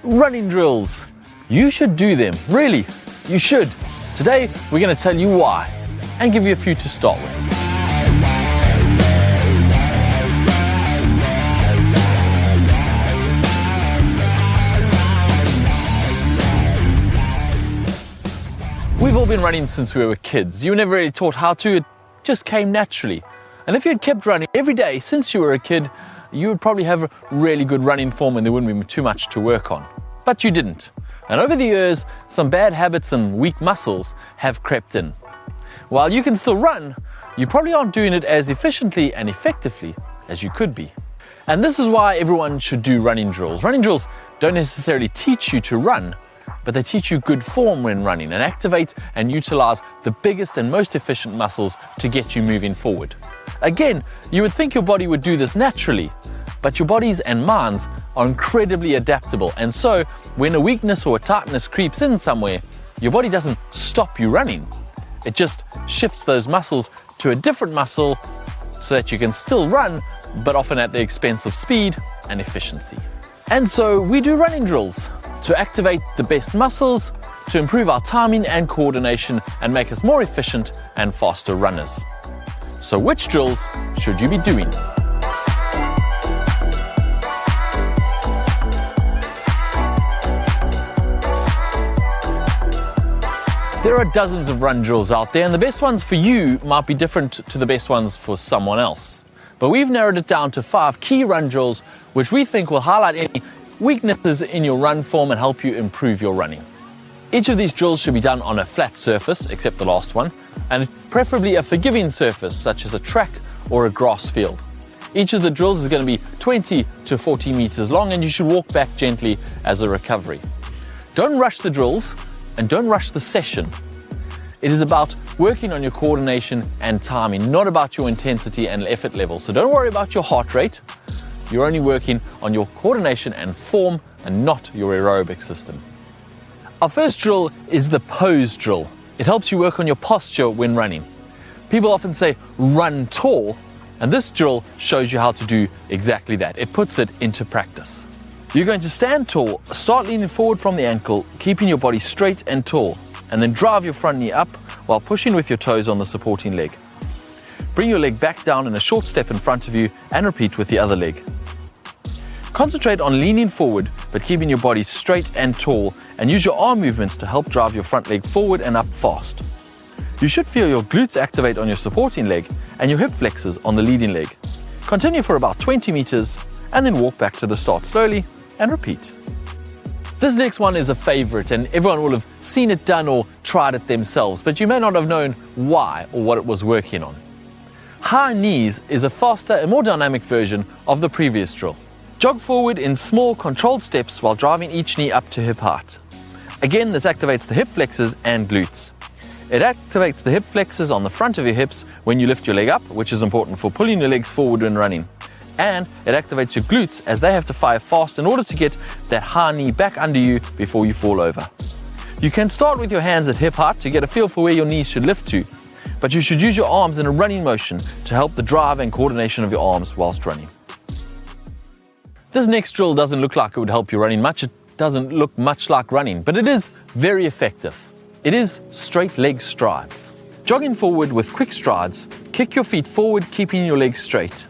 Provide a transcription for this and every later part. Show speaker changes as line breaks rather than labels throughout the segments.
running drills. You should do them, really, you should. Today, we're going to tell you why and give you a few to start with. We've all been running since we were kids. You were never really taught how to, it just came naturally. And if you had kept running every day since you were a kid, you would probably have a really good running form and there wouldn't be too much to work on. But you didn't. And over the years, some bad habits and weak muscles have crept in. While you can still run, you probably aren't doing it as efficiently and effectively as you could be. And this is why everyone should do running drills. Running drills don't necessarily teach you to run, but they teach you good form when running and activate and utilize the biggest and most efficient muscles to get you moving forward. Again, you would think your body would do this naturally, but your bodies and minds are incredibly adaptable, and so when a weakness or a tightness creeps in somewhere, your body doesn't stop you running. It just shifts those muscles to a different muscle so that you can still run, but often at the expense of speed and efficiency. And so we do running drills to activate the best muscles, to improve our timing and coordination and make us more efficient and faster runners. So which drills should you be doing? There are dozens of run drills out there, and the best ones for you might be different to the best ones for someone else. But we've narrowed it down to 5 key run drills which we think will highlight any weaknesses in your run form and help you improve your running. Each of these drills should be done on a flat surface, except the last one, and preferably a forgiving surface such as a track or a grass field. Each of the drills is going to be 20 to 40 meters long, and you should walk back gently as a recovery. Don't rush the drills and don't rush the session. It is about working on your coordination and timing, not about your intensity and effort level. So don't worry about your heart rate. You're only working on your coordination and form and not your aerobic system. Our first drill is the pose drill. It helps you work on your posture when running. People often say run tall, and this drill shows you how to do exactly that. It puts it into practice. You're going to stand tall, start leaning forward from the ankle, keeping your body straight and tall, and then drive your front knee up while pushing with your toes on the supporting leg. Bring your leg back down in a short step in front of you and repeat with the other leg. Concentrate on leaning forward but keeping your body straight and tall, and use your arm movements to help drive your front leg forward and up fast. You should feel your glutes activate on your supporting leg and your hip flexors on the leading leg. Continue for about 20 meters and then walk back to the start slowly and repeat. This next one is a favorite, and everyone will have seen it done or tried it themselves, but you may not have known why or what it was working on. High knees is a faster and more dynamic version of the previous drill. Jog forward in small controlled steps while driving each knee up to hip height. Again, this activates the hip flexors and glutes. It activates the hip flexors on the front of your hips when you lift your leg up, which is important for pulling your legs forward when running. And it activates your glutes as they have to fire fast in order to get that high knee back under you before you fall over. You can start with your hands at hip height to get a feel for where your knees should lift to, but you should use your arms in a running motion to help the drive and coordination of your arms whilst running. This next drill doesn't look like it would help you running much. It doesn't look much like running, but it is very effective. It is straight leg strides. Jogging forward with quick strides, kick your feet forward, keeping your legs straight.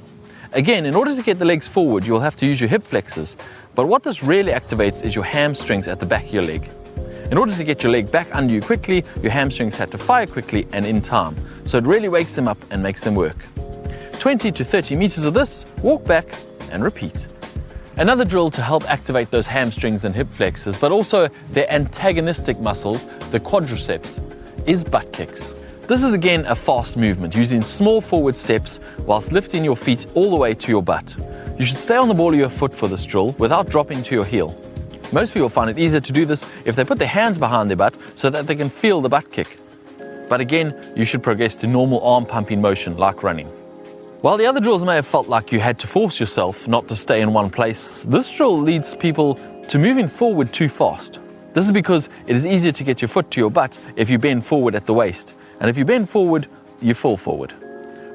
Again, in order to get the legs forward, you'll have to use your hip flexors, but what this really activates is your hamstrings at the back of your leg. In order to get your leg back under you quickly, your hamstrings have to fire quickly and in time, so it really wakes them up and makes them work. 20 to 30 meters of this, walk back and repeat. Another drill to help activate those hamstrings and hip flexors, but also their antagonistic muscles, the quadriceps, is butt kicks. This is again a fast movement using small forward steps whilst lifting your feet all the way to your butt. You should stay on the ball of your foot for this drill without dropping to your heel. Most people find it easier to do this if they put their hands behind their butt so that they can feel the butt kick. But again, you should progress to normal arm pumping motion like running. While the other drills may have felt like you had to force yourself not to stay in one place, this drill leads people to moving forward too fast. This is because it is easier to get your foot to your butt if you bend forward at the waist. And if you bend forward, you fall forward.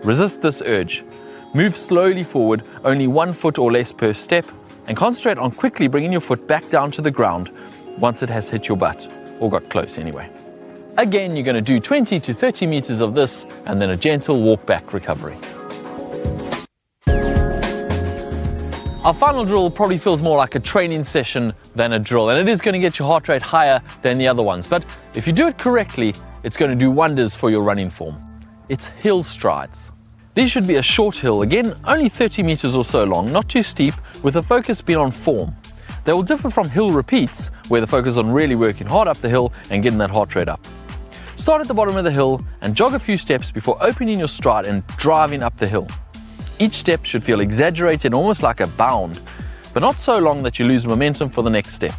Resist this urge. Move slowly forward, only 1 foot or less per step, and concentrate on quickly bringing your foot back down to the ground once it has hit your butt, or got close anyway. Again, you're going to do 20 to 30 meters of this and then a gentle walk back recovery. Our final drill probably feels more like a training session than a drill, and it is going to get your heart rate higher than the other ones. But if you do it correctly, it's going to do wonders for your running form. It's hill strides. These should be a short hill, again, only 30 meters or so long, not too steep, with the focus being on form. They will differ from hill repeats, where the focus is on really working hard up the hill and getting that heart rate up. Start at the bottom of the hill and jog a few steps before opening your stride and driving up the hill. Each step should feel exaggerated, almost like a bound, but not so long that you lose momentum for the next step.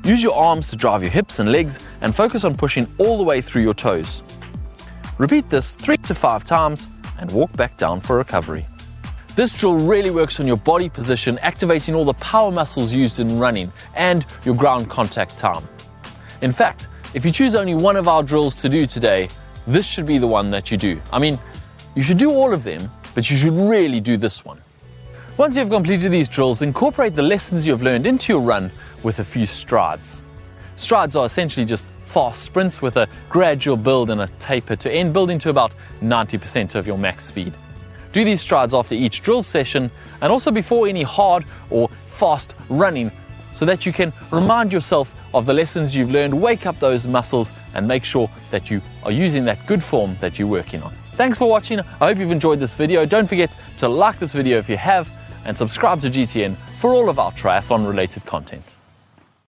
Use your arms to drive your hips and legs and focus on pushing all the way through your toes. Repeat this 3 to 5 times and walk back down for recovery. This drill really works on your body position, activating all the power muscles used in running and your ground contact time. In fact, if you choose only one of our drills to do today, this should be the one that you do. I mean, you should do all of them, but you should really do this one. Once you've completed these drills, incorporate the lessons you've learned into your run with a few strides. Strides are essentially just fast sprints with a gradual build and a taper to end, building to about 90% of your max speed. Do these strides after each drill session and also before any hard or fast running, so that you can remind yourself of the lessons you've learned, wake up those muscles, and make sure that you are using that good form that you're working on. Thanks for watching. I hope you've enjoyed this video. Don't forget to like this video if you have, and subscribe to GTN for all of our triathlon related content.